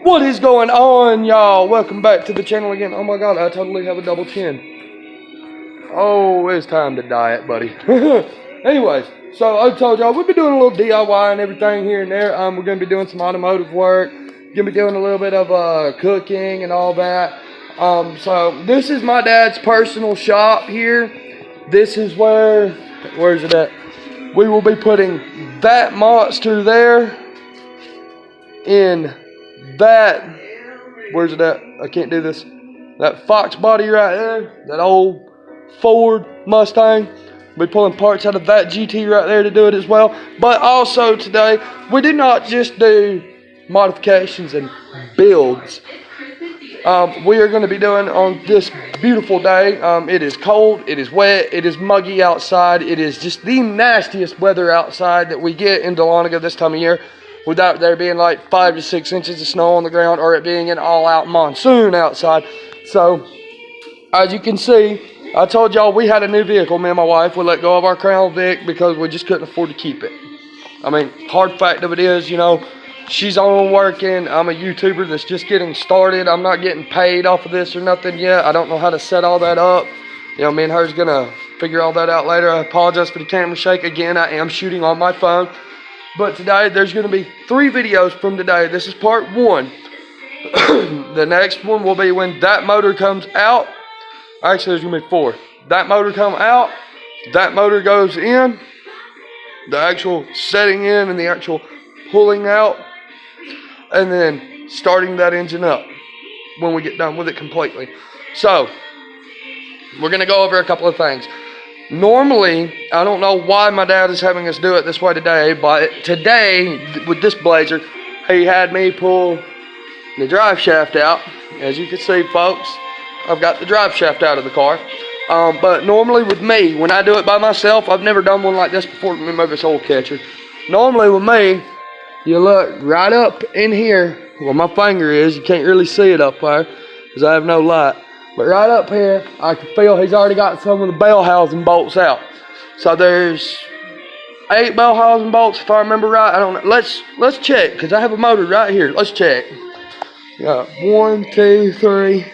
What is going on, y'all? Welcome back to the channel again. Oh my god, I totally have a double chin. Oh, it's time to diet, buddy. Anyways, so I told y'all we'll be doing a little DIY and everything here and there. We're going to be doing some automotive work. Going to be doing a little bit of cooking and all that. So this is my dad's personal shop here. This is where's it at? We will be putting that monster there in that, where's it at? I can't do this. That Fox body right there, that old Ford Mustang. We're pulling parts out of that GT right there to do it as well. But also today, we did not just do modifications and builds. We are going to be doing on this beautiful day. It is cold, it is wet, it is muggy outside. It is just the nastiest weather outside that we get in Dahlonega this time of year, without there being like 5 to 6 inches of snow on the ground or it being an all-out monsoon outside. So, as you can see, I told y'all we had a new vehicle. Me and my wife, we let go of our Crown Vic because we just couldn't afford to keep it. I mean, hard fact of it is, you know, she's on working. I'm a YouTuber that's just getting started. I'm not getting paid off of this or nothing yet. I don't know how to set all that up. You know, me and her's gonna figure all that out later. I apologize for the camera shake. Again, I am shooting on my phone. But today, there's going to be 3 videos from today. This is part 1. The next one will be when that motor comes out. Actually, there's going to be 4. That motor comes out. That motor goes in. The actual setting in and the actual pulling out. And then starting that engine up when we get done with it completely. So, we're going to go over a couple of things. Normally, I don't know why my dad is having us do it this way today, but today, with this Blazer, he had me pull the drive shaft out. As you can see, folks, I've got the drive shaft out of the car. But normally with me, when I do it by myself, I've never done one like this before. Let me move this oil catcher. Normally with me, you look right up in here where my finger is. You can't really see it up there because I have no light. But right up here, I can feel he's already got some of the bell housing bolts out. So there's 8 bell housing bolts, if I remember right. I don't know. Let's check, because I have a motor right here. Let's check. Got 1, 2, 3,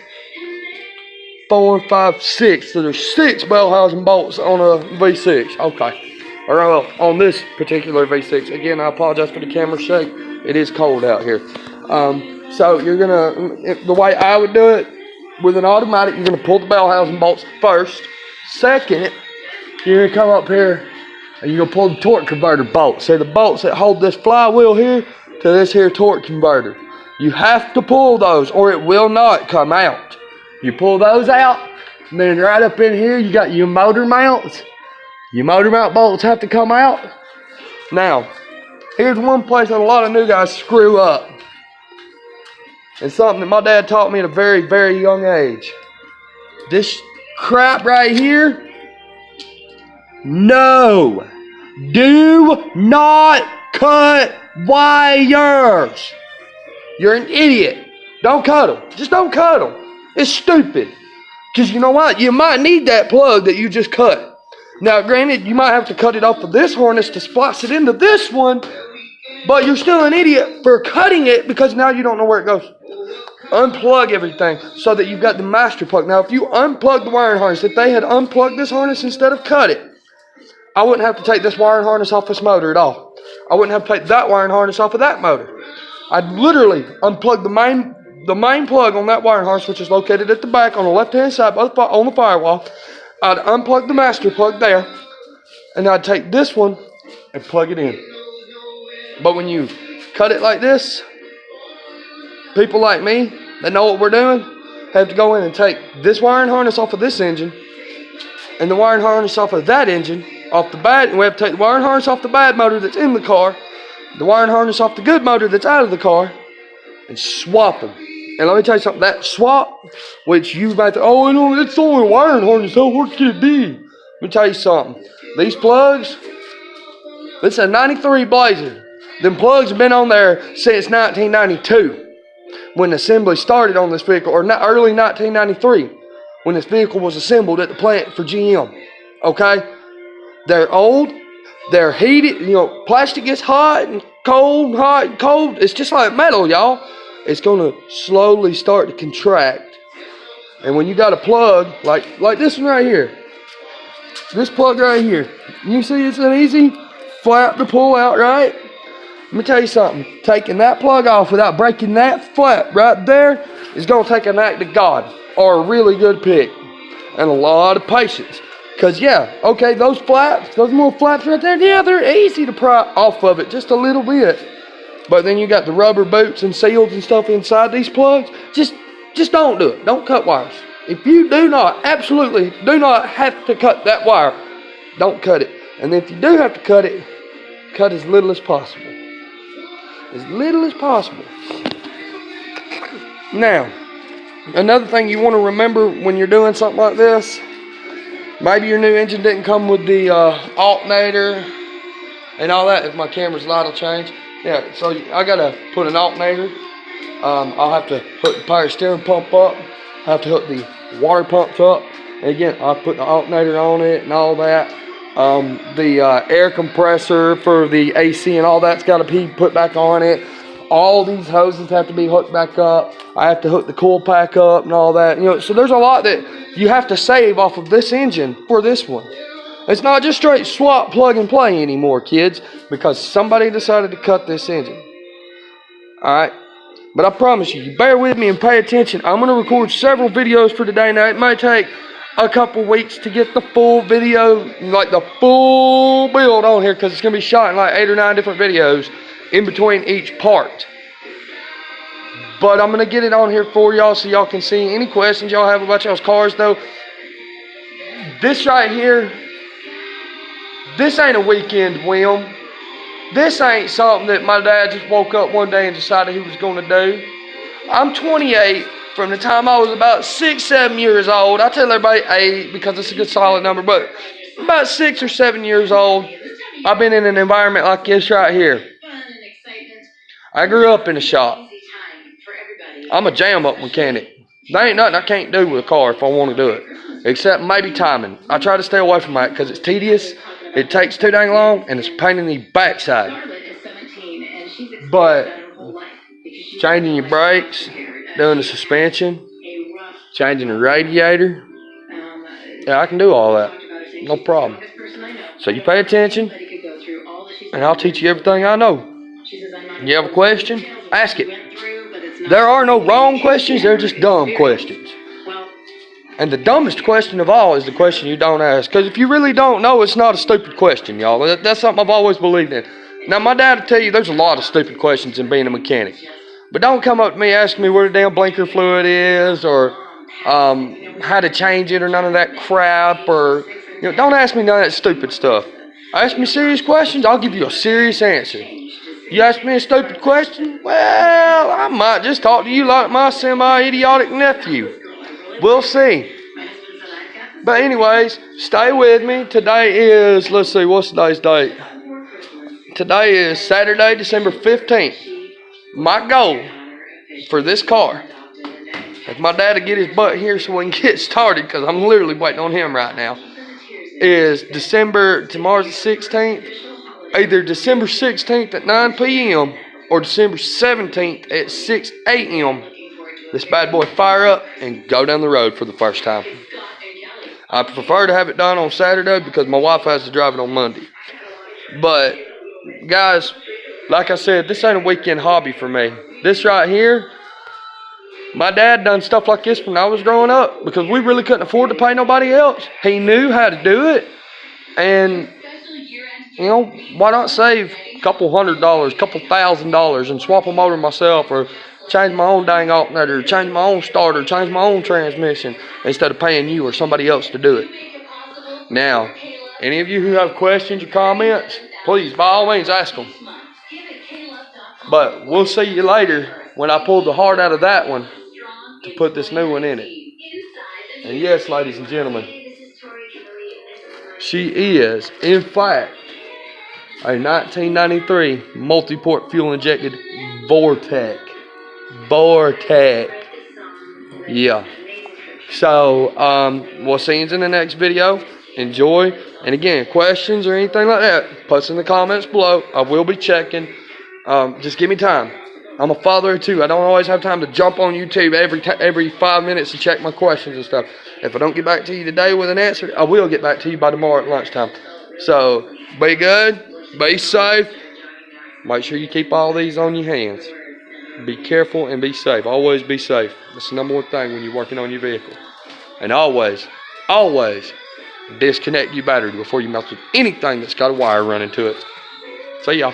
4, 5, 6. So there's 6 bell housing bolts on a V6. Okay. Or on this particular V6. Again, I apologize for the camera shake. It is cold out here. So you're gonna, the way I would do it, with an automatic, you're going to pull the bell housing bolts first. Second, you're going to come up here and you're going to pull the torque converter bolts. See the bolts that hold this flywheel here to this here torque converter. You have to pull those or it will not come out. You pull those out, and then right up in here you got your motor mounts. Your motor mount bolts have to come out. Now, here's one place that a lot of new guys screw up. It's something that my dad taught me at a very, very young age. This crap right here, no. Do not cut wires. You're an idiot. Don't cut them. Just don't cut them. It's stupid. Because you know what? You might need that plug that you just cut. Now, granted, you might have to cut it off of this harness to splice it into this one. But you're still an idiot for cutting it because now you don't know where it goes. Unplug everything so that you've got the master plug. Now, if you unplug the wiring harness, if they had unplugged this harness instead of cut it, I wouldn't have to take this wiring harness off this motor at all. I wouldn't have to take that wiring harness off of that motor. I'd literally unplug the main plug on that wiring harness, which is located at the back on the left-hand side on the firewall. I'd unplug the master plug there, and I'd take this one and plug it in. But when you cut it like this, people like me that know what we're doing have to go in and take this wiring harness off of this engine and the wiring harness off of that engine, off the bad, and we have to take the wiring harness off the bad motor that's in the car, the wiring harness off the good motor that's out of the car, and swap them. And let me tell you something, that swap, which you might think, oh, no, it's only a wiring harness, how hard can it be? Let me tell you something. These plugs, this is a 93 Blazer. Them plugs have been on there since 1992. When assembly started on this vehicle, or early 1993, when this vehicle was assembled at the plant for GM. Okay? They're old, they're heated, you know, plastic gets hot and cold, hot and cold. It's just like metal, y'all. it's going to slowly start to contract. And when you got a plug, like this one right here, this plug right here, you see it's an easy flap to pull out, right? Let me tell you something. Taking that plug off without breaking that flap right there is going to take an act of God or a really good pick and a lot of patience. Because, yeah, okay, those flaps, those little flaps right there, yeah, they're easy to pry off of it just a little bit. But then you got the rubber boots and seals and stuff inside these plugs. Just don't do it. Don't cut wires. If you do not, absolutely do not have to cut that wire, don't cut it. And if you do have to cut it, cut as little as possible. As little as possible. Now, another thing you want to remember when you're doing something like this, maybe your new engine didn't come with the alternator and all that. If my camera's light will change. Yeah, so I got to put an alternator. I'll have to hook the power steering pump up. I have to hook the water pumps up. And again, I'll put the alternator on it and all that. The air compressor for the AC and all that's got to be put back on it. All these hoses have to be hooked back up. I have to hook the coil pack up and all that. You know, so there's a lot that you have to save off of this engine for this one. It's not just straight swap, plug and play anymore, kids, because somebody decided to cut this engine. Alright? But I promise you, bear with me and pay attention. I'm going to record several videos for today. Now, it may take a couple weeks to get the full video, like the full build on here, because it's going to be shot in like 8 or 9 different videos in between each part. But I'm going to get it on here for y'all so y'all can see. Any questions y'all have about y'all's cars, though, this right here, this ain't a weekend whim. This ain't something that my dad just woke up one day and decided he was going to do. I'm 28. From the time I was about 6, 7 years old, I tell everybody 8 because it's a good solid number, but about 6 or 7 years old, I've been in an environment like this right here. I grew up in a shop. I'm a jam-up mechanic. There ain't nothing I can't do with a car if I want to do it, except maybe timing. I try to stay away from that because it's tedious, it takes too dang long, and it's a pain in the backside. But changing your brakes, doing the suspension, changing the radiator, yeah, I can do all that. No problem. So you pay attention, and I'll teach you everything I know. You have a question? Ask it. There are no wrong questions, they're just dumb questions. And the dumbest question of all is the question you don't ask. Because if you really don't know, it's not a stupid question, y'all. That's something I've always believed in. Now, my dad will tell you there's a lot of stupid questions in being a mechanic. But don't come up to me asking me where the damn blinker fluid is, or how to change it, or none of that crap. Or don't ask me none of that stupid stuff. Ask me serious questions, I'll give you a serious answer. You ask me a stupid question, well, I might just talk to you like my semi-idiotic nephew. We'll see. But anyways, stay with me. Today is, let's see, what's today's date? Today is Saturday, December 15th. My goal for this car, if my dad will get his butt here so we can get started, because I'm literally waiting on him right now, is tomorrow's the 16th, either December 16th at 9 p.m. or December 17th at 6 a.m. This bad boy fire up and go down the road for the first time. I prefer to have it done on Saturday because my wife has to drive it on Monday. But, guys, like I said, this ain't a weekend hobby for me. This right here, my dad done stuff like this when I was growing up because we really couldn't afford to pay nobody else. He knew how to do it. And, why not save a couple $100, couple $1,000 and swap them over myself, or change my own dang alternator, change my own starter, change my own transmission, instead of paying you or somebody else to do it. Now, any of you who have questions or comments, please, by all means, ask them. But we'll see you later when I pull the heart out of that one to put this new one in it. And yes, ladies and gentlemen, she is, in fact, a 1993 multi-port fuel-injected Vortec. Yeah. So, we'll see you in the next video. Enjoy. And again, questions or anything like that, post in the comments below. I will be checking. Just give me time. I'm a father too. I don't always have time to jump on YouTube every 5 minutes to check my questions and stuff. If I don't get back to you today with an answer, I will get back to you by tomorrow at lunchtime. So, be good. Be safe. Make sure you keep all these on your hands. Be careful and be safe. Always be safe. That's the number one thing when you're working on your vehicle. And always disconnect your battery before you mess with anything that's got a wire running to it. See y'all.